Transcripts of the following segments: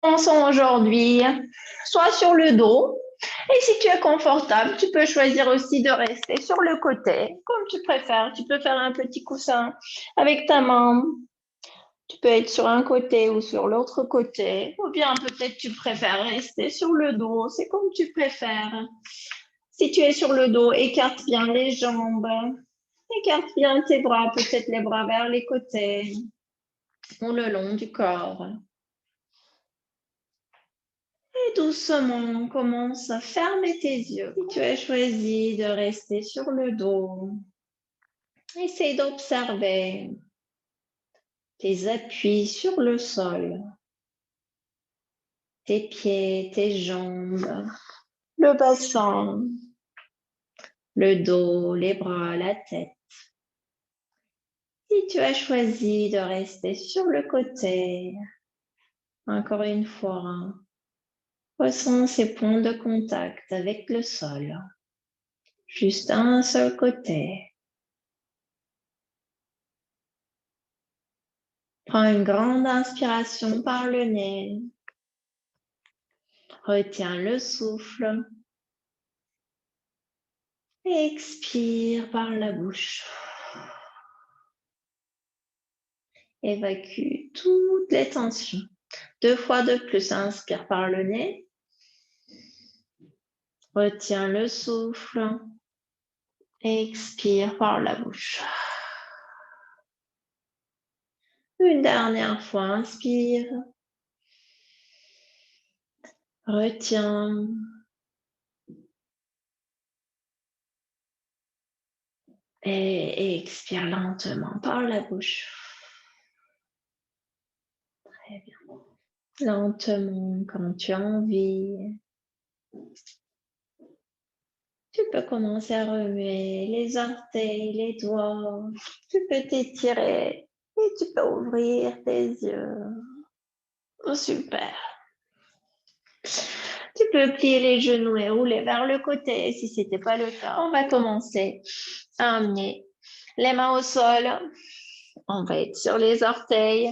Commençons aujourd'hui, soit sur le dos. Et si tu es confortable, tu peux choisir aussi de rester sur le côté, comme tu préfères. Tu peux faire un petit coussin avec ta main. Tu peux être sur un côté ou sur l'autre côté. Ou bien peut-être tu préfères rester sur le dos. C'est comme tu préfères. Si tu es sur le dos, écarte bien les jambes. Écarte bien tes bras, peut-être les bras vers les côtés ou le long du corps. Et doucement, commence à fermer tes yeux. Si tu as choisi de rester sur le dos, essaye d'observer tes appuis sur le sol, tes pieds, tes jambes, le bassin, le dos, les bras, la tête. Si tu as choisi de rester sur le côté, encore une fois, ressens ces points de contact avec le sol. Juste un seul côté. Prends une grande inspiration par le nez. Retiens le souffle. Et expire par la bouche. Évacue toutes les tensions. 2 fois de plus, inspire par le nez. Retiens le souffle. Expire par la bouche. Une dernière fois, inspire. Retiens. Et expire lentement par la bouche. Très bien. Lentement, quand tu as envie. Tu peux commencer à remuer les orteils, les doigts. Tu peux t'étirer et tu peux ouvrir tes yeux. Oh, super. Tu peux plier les genoux et rouler vers le côté si ce n'était pas le cas. On va commencer à amener les mains au sol. On va être sur les orteils.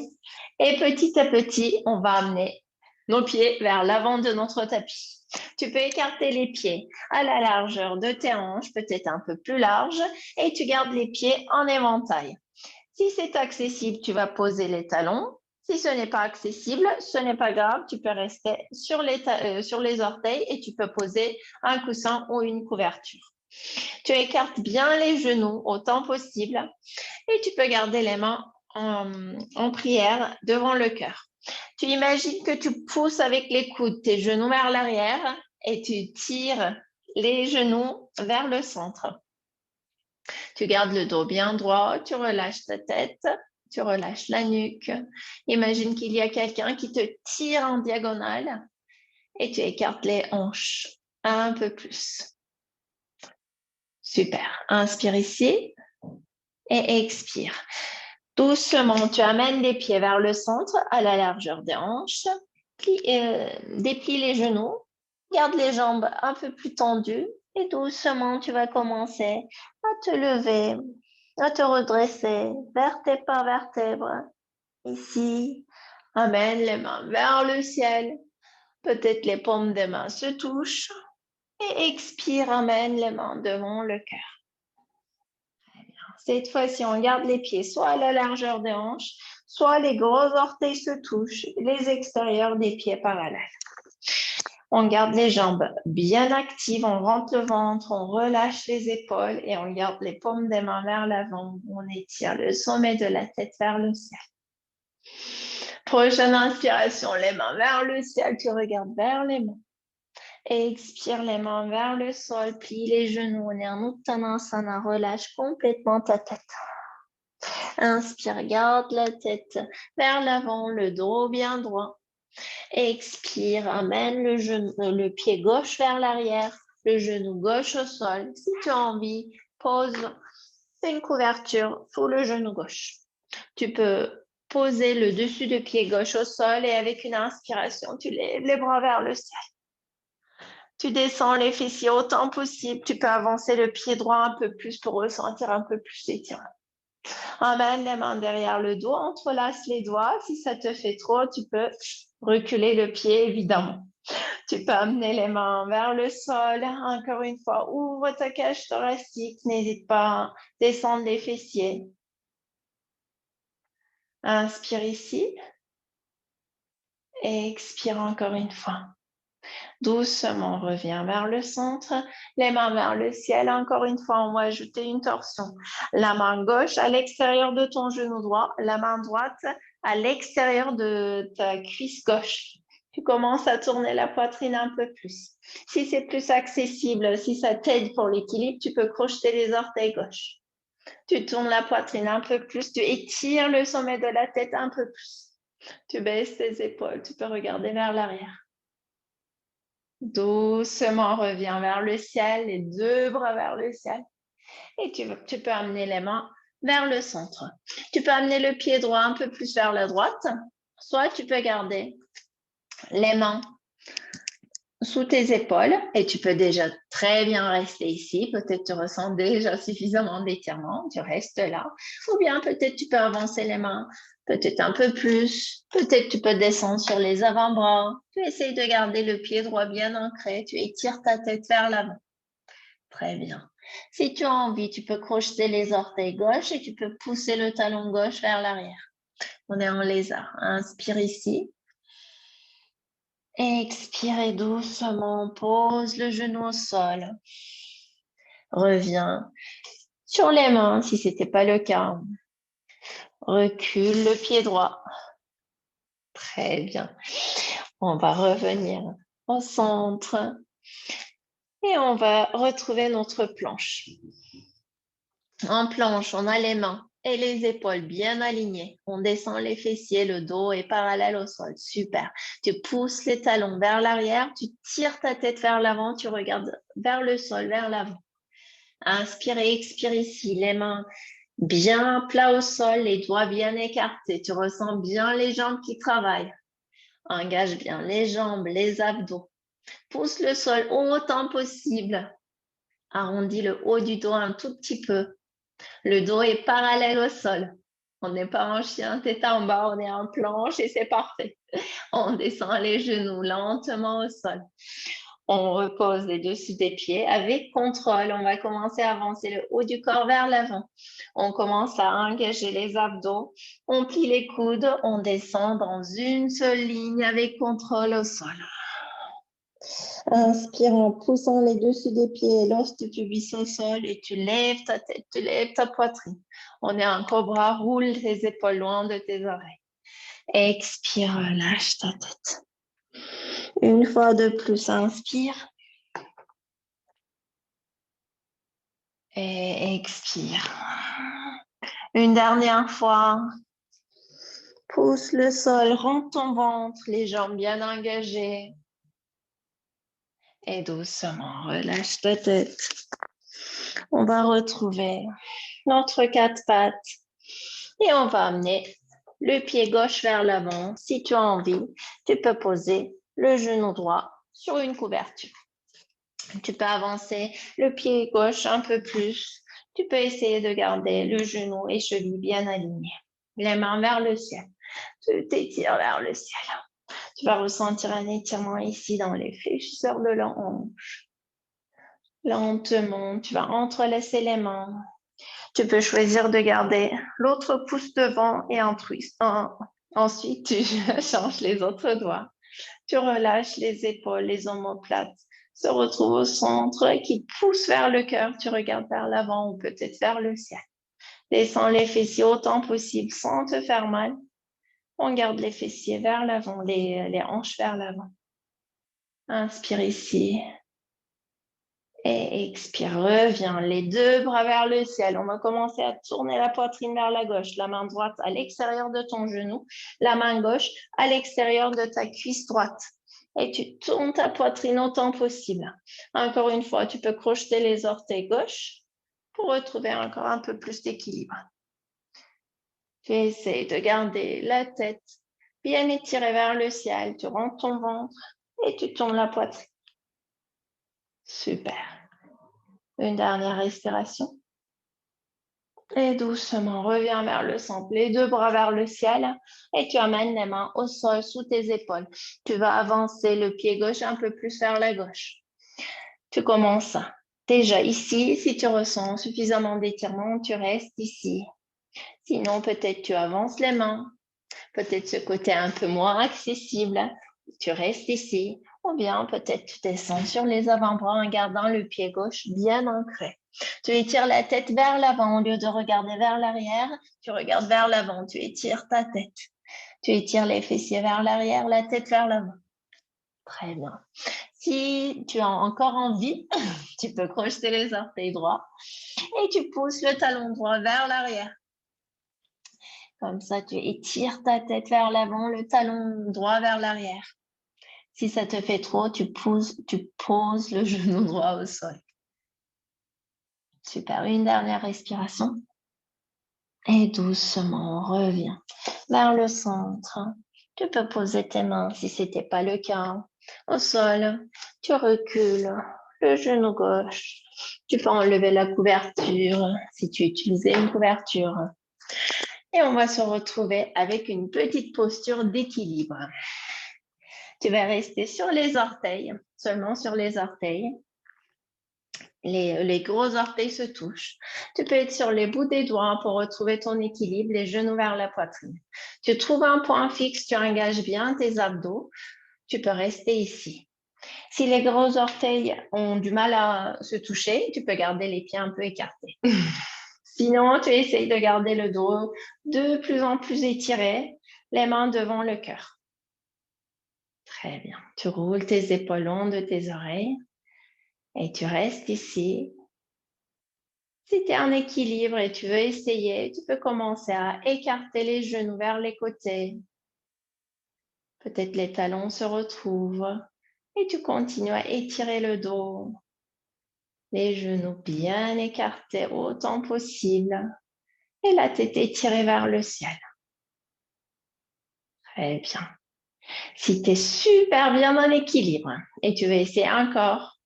Et petit à petit, on va amener nos pieds vers l'avant de notre tapis. Tu peux écarter les pieds à la largeur de tes hanches, peut-être un peu plus large, et tu gardes les pieds en éventail. Si c'est accessible, tu vas poser les talons. Si ce n'est pas accessible, ce n'est pas grave, tu peux rester sur les orteils et tu peux poser un coussin ou une couverture. Tu écartes bien les genoux autant possible et tu peux garder les mains en prière devant le cœur. Tu imagines que tu pousses avec les coudes tes genoux vers l'arrière et tu tires les genoux vers le centre. Tu gardes le dos bien droit, tu relâches ta tête, tu relâches la nuque. Imagine qu'il y a quelqu'un qui te tire en diagonale et tu écartes les hanches un peu plus. Super. Inspire ici et expire. Doucement, tu amènes les pieds vers le centre à la largeur des hanches. Déplie les genoux. Garde les jambes un peu plus tendues. Et doucement, tu vas commencer à te lever, à te redresser, vertèbre par vertèbre. Ici, amène les mains vers le ciel. Peut-être les paumes des mains se touchent. Et expire, amène les mains devant le cœur. Cette fois-ci, on garde les pieds soit à la largeur des hanches, soit les gros orteils se touchent, les extérieurs des pieds parallèles. On garde les jambes bien actives, on rentre le ventre, on relâche les épaules et on garde les paumes des mains vers l'avant. On étire le sommet de la tête vers le ciel. Prochaine inspiration, les mains vers le ciel, tu regardes vers les mains. Expire les mains vers le sol, plie les genoux, Uttanasana, relâche complètement ta tête. Inspire, garde la tête vers l'avant, le dos bien droit. Expire, amène le pied gauche vers l'arrière, le genou gauche au sol. Si tu as envie, pose une couverture sous le genou gauche. Tu peux poser le dessus de pied gauche au sol et avec une inspiration, tu lèves les bras vers le ciel. Tu descends les fessiers autant possible. Tu peux avancer le pied droit un peu plus pour ressentir un peu plus d'étirement. Amène les mains derrière le dos, entrelace les doigts. Si ça te fait trop, tu peux Reculer le pied, évidemment. Tu peux amener les mains vers le sol. Encore une fois, ouvre ta cage thoracique. N'hésite pas à descendre les fessiers. Inspire ici. Et expire encore une fois. Doucement, reviens vers le centre. Les mains vers le ciel. Encore une fois, on va ajouter une torsion. La main gauche à l'extérieur de ton genou droit. La main droite à l'extérieur de ta cuisse gauche. Tu commences à tourner la poitrine un peu plus. Si c'est plus accessible, si ça t'aide pour l'équilibre, tu peux crocheter les orteils gauche. Tu tournes la poitrine un peu plus, tu étires le sommet de la tête un peu plus. Tu baisses tes épaules, tu peux regarder vers l'arrière. Doucement, reviens vers le ciel, les deux bras vers le ciel. Et tu peux amener les mains vers le centre. Tu peux amener le pied droit un peu plus vers la droite, soit tu peux garder les mains sous tes épaules et tu peux déjà très bien rester ici. Peut-être tu ressens déjà suffisamment d'étirement, tu restes là. Ou bien peut-être tu peux avancer les mains peut-être un peu plus. Peut-être tu peux descendre sur les avant-bras. Tu essayes de garder le pied droit bien ancré. Tu étires ta tête vers l'avant. Très bien. Si tu as envie, tu peux crocheter les orteils gauche et tu peux pousser le talon gauche vers l'arrière. On est en lézard. Inspire ici. Expirez doucement, pose le genou au sol. Reviens sur les mains si ce n'était pas le cas. Recule le pied droit. Très bien. On va revenir au centre et on va retrouver notre planche. En planche, on a les mains et les épaules bien alignées. On descend les fessiers, le dos est parallèle au sol. Super. Tu pousses les talons vers l'arrière, tu tires ta tête vers l'avant, tu regardes vers le sol, vers l'avant. Inspire et expire ici, les mains bien plats au sol, les doigts bien écartés. Tu ressens bien les jambes qui travaillent. Engage bien les jambes, les abdos. Pousse le sol autant possible. Arrondis le haut du dos un tout petit peu. Le dos est parallèle au sol. On n'est pas en chien, tête en bas, on est en planche et c'est parfait. On descend les genoux lentement au sol. On repose les dessus des pieds avec contrôle. On va commencer à avancer le haut du corps vers l'avant. On commence à engager les abdos. On plie les coudes. On descend dans une seule ligne avec contrôle au sol. Inspire en poussant les dessus des pieds et l'os du pubis au sol et tu lèves ta tête, tu lèves ta poitrine. On est en cobra, roule tes épaules loin de tes oreilles. Expire, lâche ta tête. Une fois de plus, inspire. Et expire. Une dernière fois. Pousse le sol, rentre ton ventre, les jambes bien engagées. Et doucement, relâche ta tête. On va retrouver notre quatre pattes. Et on va amener le pied gauche vers l'avant. Si tu as envie, tu peux poser le genou droit sur une couverture. Tu peux avancer le pied gauche un peu plus. Tu peux essayer de garder le genou et cheville bien alignés. Les mains vers le ciel. Tu t'étires vers le ciel. Tu vas ressentir un étirement ici dans les fléchisseurs de la hanche. Lentement, tu vas entrelacer les mains. Tu peux choisir de garder l'autre pouce devant et ensuite tu changes les autres doigts. Tu relâches les épaules, les omoplates se retrouvent au centre qui pousse vers le cœur. Tu regardes vers l'avant ou peut-être vers le ciel. Descends les fessiers autant possible sans te faire mal. On garde les fessiers vers l'avant, les hanches vers l'avant. Inspire ici. Et expire, reviens, les deux bras vers le ciel. On va commencer à tourner la poitrine vers la gauche, la main droite à l'extérieur de ton genou, la main gauche à l'extérieur de ta cuisse droite. Et tu tournes ta poitrine autant possible. Encore une fois, tu peux crocheter les orteils gauche pour retrouver encore un peu plus d'équilibre. Tu essaies de garder la tête bien étirée vers le ciel. Tu rentres ton ventre et tu tournes la poitrine. Super. Une dernière respiration. Et doucement, reviens vers le centre, les deux bras vers le ciel et tu amènes les mains au sol sous tes épaules. Tu vas avancer le pied gauche un peu plus vers la gauche. Tu commences déjà ici. Si tu ressens suffisamment d'étirement, tu restes ici. Sinon, peut-être tu avances les mains. Peut-être ce côté un peu moins accessible. Tu restes ici. Ou bien peut-être tu descends sur les avant-bras en gardant le pied gauche bien ancré. Tu étires la tête vers l'avant au lieu de regarder vers l'arrière. Tu regardes vers l'avant. Tu étires ta tête. Tu étires les fessiers vers l'arrière, la tête vers l'avant. Très bien. Si tu as encore envie, tu peux crocheter les orteils droits et tu pousses le talon droit vers l'arrière. Comme ça, tu étires ta tête vers l'avant, le talon droit vers l'arrière. Si ça te fait trop, tu poses le genou droit au sol. Super. Une dernière respiration. Et doucement, reviens vers le centre. Tu peux poser tes mains si ce n'était pas le cas. Au sol, tu recules le genou gauche. Tu peux enlever la couverture si tu utilisais une couverture. Et on va se retrouver avec une petite posture d'équilibre. Tu vas rester sur les orteils, seulement sur les orteils. Les gros orteils se touchent. Tu peux être sur les bouts des doigts pour retrouver ton équilibre, les genoux vers la poitrine. Tu trouves un point fixe, tu engages bien tes abdos. Tu peux rester ici. Si les gros orteils ont du mal à se toucher, tu peux garder les pieds un peu écartés. Sinon, tu essayes de garder le dos de plus en plus étiré, les mains devant le cœur. Très bien. Tu roules tes épaules longs de tes oreilles et tu restes ici. Si tu es en équilibre et tu veux essayer, tu peux commencer à écarter les genoux vers les côtés. Peut-être les talons se retrouvent et tu continues à étirer le dos. Les genoux bien écartés autant possible et la tête étirée vers le ciel. Très bien. Si tu es super bien en équilibre et tu veux essayer encore,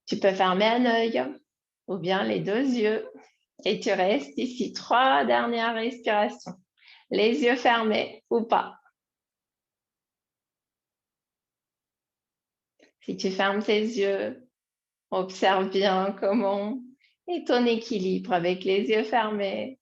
tu peux fermer un œil ou bien les deux yeux et tu restes ici 3 dernières respirations. Les yeux fermés ou pas. Si tu fermes tes yeux, observe bien comment est ton équilibre avec les yeux fermés.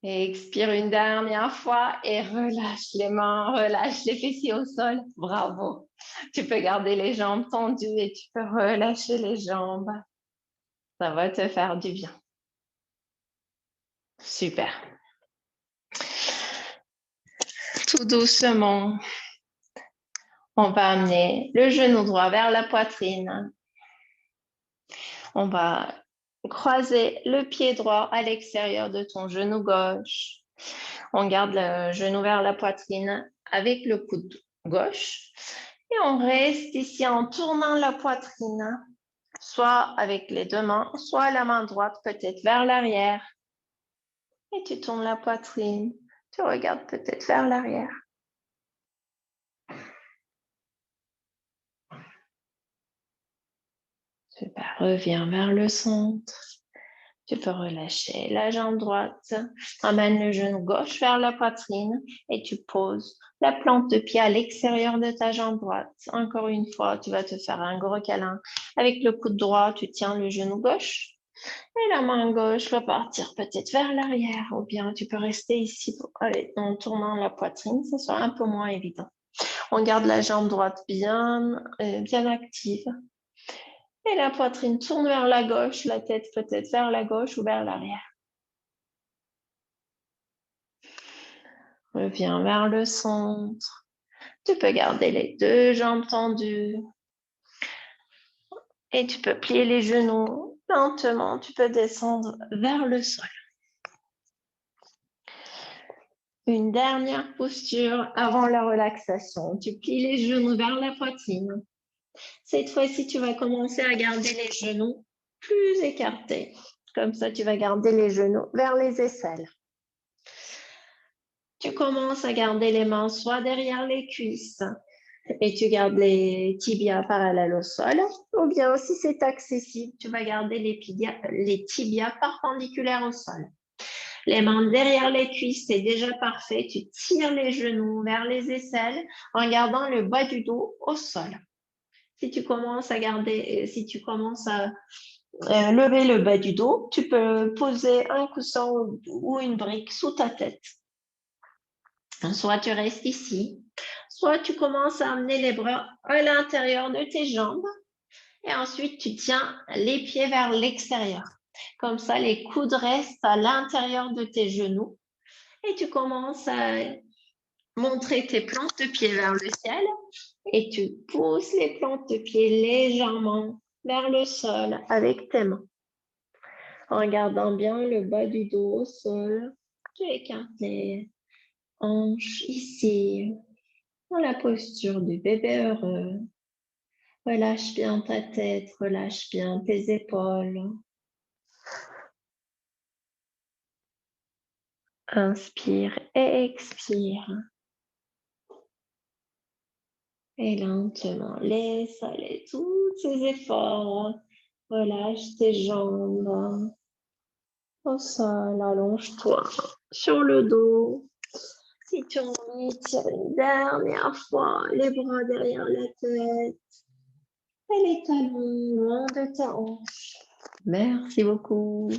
Et expire une dernière fois et relâche les mains, relâche les fessiers au sol. Bravo. Tu peux garder les jambes tendues et tu peux relâcher les jambes. Ça va te faire du bien. Super. Tout doucement, on va amener le genou droit vers la poitrine. On va croiser le pied droit à l'extérieur de ton genou gauche. On garde le genou vers la poitrine avec le coude gauche. Et on reste ici en tournant la poitrine, soit avec les deux mains, soit la main droite peut-être vers l'arrière. Et tu tournes la poitrine. Tu regardes peut-être vers l'arrière. Super, reviens vers le centre. Tu peux relâcher la jambe droite, amène le genou gauche vers la poitrine et tu poses la plante de pied à l'extérieur de ta jambe droite. Encore une fois, tu vas te faire un gros câlin. Avec le coude droit, tu tiens le genou gauche et la main gauche va partir peut-être vers l'arrière ou bien tu peux rester ici en tournant la poitrine, ça sera un peu moins évident. On garde la jambe droite bien active. Et la poitrine tourne vers la gauche, la tête peut-être vers la gauche ou vers l'arrière. Reviens vers le centre. Tu peux garder les deux jambes tendues. Et tu peux plier les genoux lentement. Tu peux descendre vers le sol. Une dernière posture avant la relaxation. Tu plies les genoux vers la poitrine. Cette fois-ci, tu vas commencer à garder les genoux plus écartés. Comme ça, tu vas garder les genoux vers les aisselles. Tu commences à garder les mains soit derrière les cuisses, et tu gardes les tibias parallèles au sol. Ou bien si c'est accessible, tu vas garder les tibias perpendiculaires au sol. Les mains derrière les cuisses, c'est déjà parfait. Tu tires les genoux vers les aisselles en gardant le bas du dos au sol. Si tu commences à lever le bas du dos, tu peux poser un coussin ou une brique sous ta tête. Soit tu restes ici, soit tu commences à amener les bras à l'intérieur de tes jambes et ensuite tu tiens les pieds vers l'extérieur. Comme ça, les coudes restent à l'intérieur de tes genoux et tu commences à montrer tes plantes de pied vers le ciel et tu pousses les plantes de pied légèrement vers le sol avec tes mains. En gardant bien le bas du dos au sol, tu écartes les hanches ici, dans la posture du bébé heureux. Relâche bien ta tête, relâche bien tes épaules. Inspire et expire. Et lentement, laisse aller tous ces efforts. Relâche tes jambes au sol, allonge-toi sur le dos. Si tu as envie, tire une dernière fois les bras derrière la tête et les talons loin de ta hanche. Merci beaucoup.